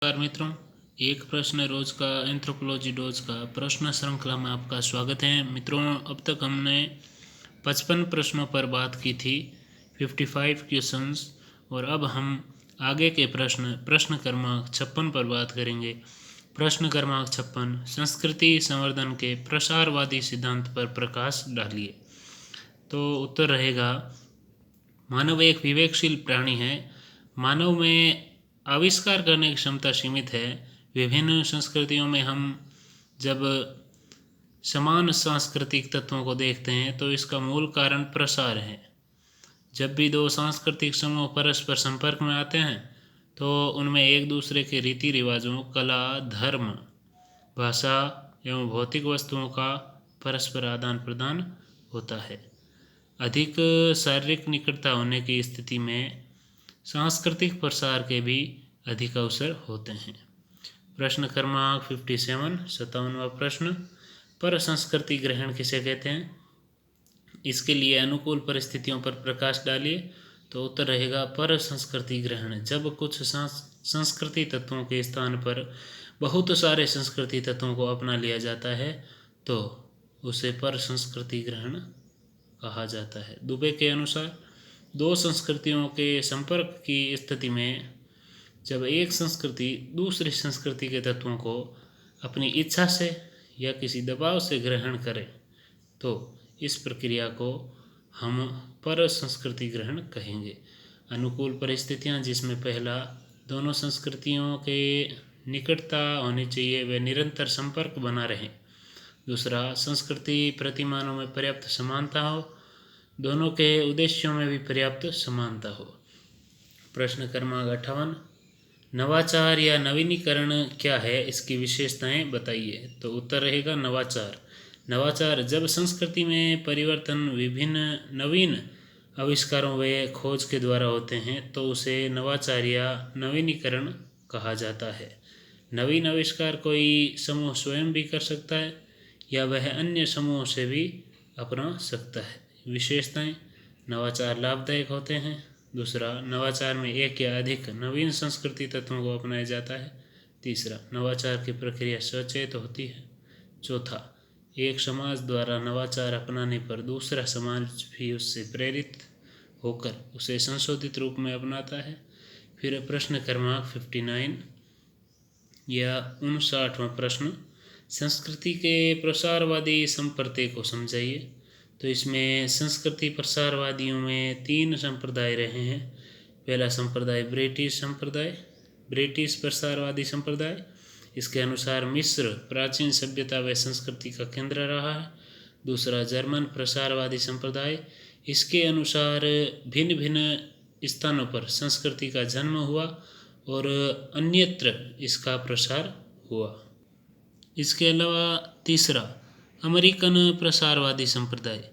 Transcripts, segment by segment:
नमस्कार मित्रों, एक प्रश्न रोज का एंथ्रोपोलॉजी डोज का प्रश्न श्रृंखला में आपका स्वागत है। मित्रों, अब तक हमने 55 प्रश्नों पर बात की थी, 55 क्वेश्चंस, और अब हम आगे के प्रश्न क्रमांक 56 पर बात करेंगे। प्रश्न क्रमांक 56, संस्कृति संवर्धन के प्रसारवादी सिद्धांत पर प्रकाश डालिए। तो उत्तर रहेगा, मानव एक विवेकशील प्राणी है। मानव में आविष्कार करने की क्षमता सीमित है। विभिन्न संस्कृतियों में हम जब समान सांस्कृतिक तत्वों को देखते हैं तो इसका मूल कारण प्रसार है। जब भी दो सांस्कृतिक समूह परस्पर संपर्क में आते हैं तो उनमें एक दूसरे के रीति रिवाजों, कला, धर्म, भाषा एवं भौतिक वस्तुओं का परस्पर आदान प्रदान होता है। अधिक शारीरिक निकटता होने की स्थिति में सांस्कृतिक प्रसार के भी अधिक अवसर होते हैं। प्रश्न क्रमांक 57, 57वां प्रश्न, पर संस्कृति ग्रहण किसे कहते हैं? इसके लिए अनुकूल परिस्थितियों पर प्रकाश डालिए। तो उत्तर रहेगा, पर संस्कृति ग्रहण जब कुछ संस्कृति तत्वों के स्थान पर बहुत सारे संस्कृति तत्वों को अपना लिया जाता है तो उसे पर संस्कृति ग्रहण कहा जाता है। दुबे के अनुसार दो संस्कृतियों के संपर्क की स्थिति में जब एक संस्कृति दूसरी संस्कृति के तत्वों को अपनी इच्छा से या किसी दबाव से ग्रहण करे तो इस प्रक्रिया को हम पर संस्कृति ग्रहण कहेंगे। अनुकूल परिस्थितियां जिसमें पहला, दोनों संस्कृतियों के निकटता होनी चाहिए, वे निरंतर संपर्क बना रहे। दूसरा, संस्कृति प्रतिमानों में पर्याप्त समानता हो, दोनों के उद्देश्यों में भी पर्याप्त समानता हो। प्रश्न क्रमांक 58, नवाचार या नवीनीकरण क्या है, इसकी विशेषताएं बताइए। तो उत्तर रहेगा, नवाचार जब संस्कृति में परिवर्तन विभिन्न नवीन आविष्कारों व खोज के द्वारा होते हैं तो उसे नवाचार या नवीनीकरण कहा जाता है। नवीन आविष्कार कोई समूह स्वयं भी कर सकता है या वह अन्य समूहों से भी अपना सकता है। विशेषताएं, नवाचार लाभदायक होते हैं। दूसरा, नवाचार में एक या अधिक नवीन संस्कृति तत्वों को अपनाया जाता है। तीसरा, नवाचार की प्रक्रिया सचेत होती है। चौथा, एक समाज द्वारा नवाचार अपनाने पर दूसरा समाज भी उससे प्रेरित होकर उसे संशोधित रूप में अपनाता है। फिर प्रश्न क्रमांक 59 या 59वां प्रश्न, संस्कृति के प्रसारवादी संप्रदाय को समझाइए। तो इसमें संस्कृति प्रसारवादियों में 3 संप्रदाय रहे हैं। पहला संप्रदाय ब्रिटिश प्रसारवादी संप्रदाय। इसके अनुसार मिस्र प्राचीन सभ्यता व संस्कृति का केंद्र रहा है। दूसरा, जर्मन प्रसारवादी संप्रदाय। इसके अनुसार भिन्न भिन्न स्थानों पर संस्कृति का जन्म हुआ और अन्यत्र इसका प्रसार हुआ। इसके अलावा तीसरा, अमेरिकन प्रसारवादी संप्रदाय।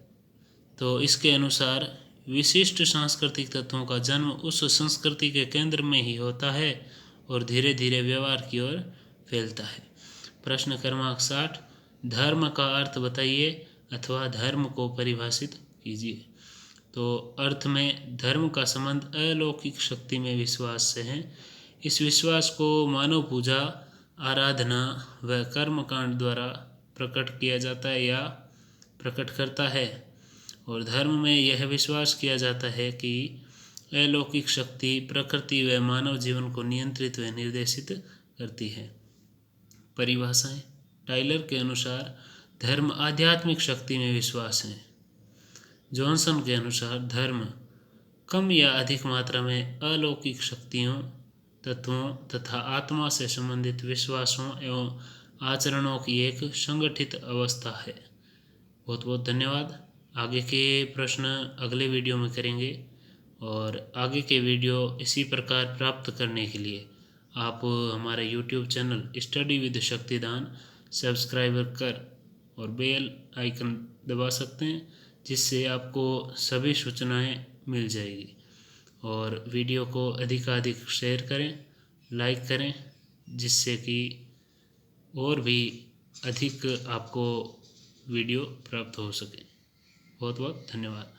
तो इसके अनुसार विशिष्ट सांस्कृतिक तत्वों का जन्म उस संस्कृति के केंद्र में ही होता है और धीरे धीरे व्यवहार की ओर फैलता है। प्रश्न क्रमांक 60, धर्म का अर्थ बताइए अथवा धर्म को परिभाषित कीजिए। तो अर्थ में धर्म का संबंध अलौकिक शक्ति में विश्वास से है। इस विश्वास को मानव पूजा, आराधना व कर्मकांड द्वारा प्रकट किया जाता है या प्रकट करता है। और धर्म में यह विश्वास किया जाता है कि अलौकिक शक्ति प्रकृति व मानव जीवन को नियंत्रित व निर्देशित करती है। परिभाषाएं, टाइलर के अनुसार धर्म आध्यात्मिक शक्ति में विश्वास है। जॉनसन के अनुसार धर्म कम या अधिक मात्रा में अलौकिक शक्तियों, तत्वों तथा आत्मा से संबंधित विश्वासों एवं आचरणों की एक संगठित अवस्था है। बहुत बहुत धन्यवाद। आगे के प्रश्न अगले वीडियो में करेंगे और आगे के वीडियो इसी प्रकार प्राप्त करने के लिए आप हमारे YouTube channel study with Shaktidan subscribe कर और बेल आइकन दबा सकते हैं, जिससे आपको सभी सूचनाएं मिल जाएगी। और वीडियो को अधिकाधिक शेयर करें, लाइक करें, जिससे कि और भी अधिक आपको वीडियो प्राप्त हो सके। बहुत बहुत धन्यवाद।